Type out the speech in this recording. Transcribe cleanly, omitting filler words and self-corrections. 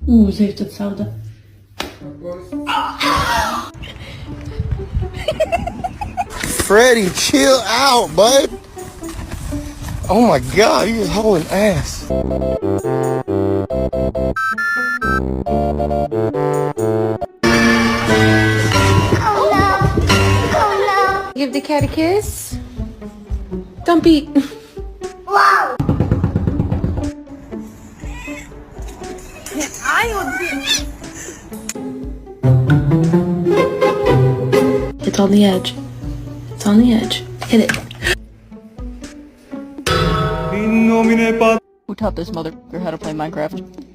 زيت السوداء. Freddie, chill out, bud. Oh my God, you're hauling ass. Give the cat a kiss. Don't be. Wow. It's on the edge. It's on the edge. Hit it. Who taught this motherfucker how to play Minecraft?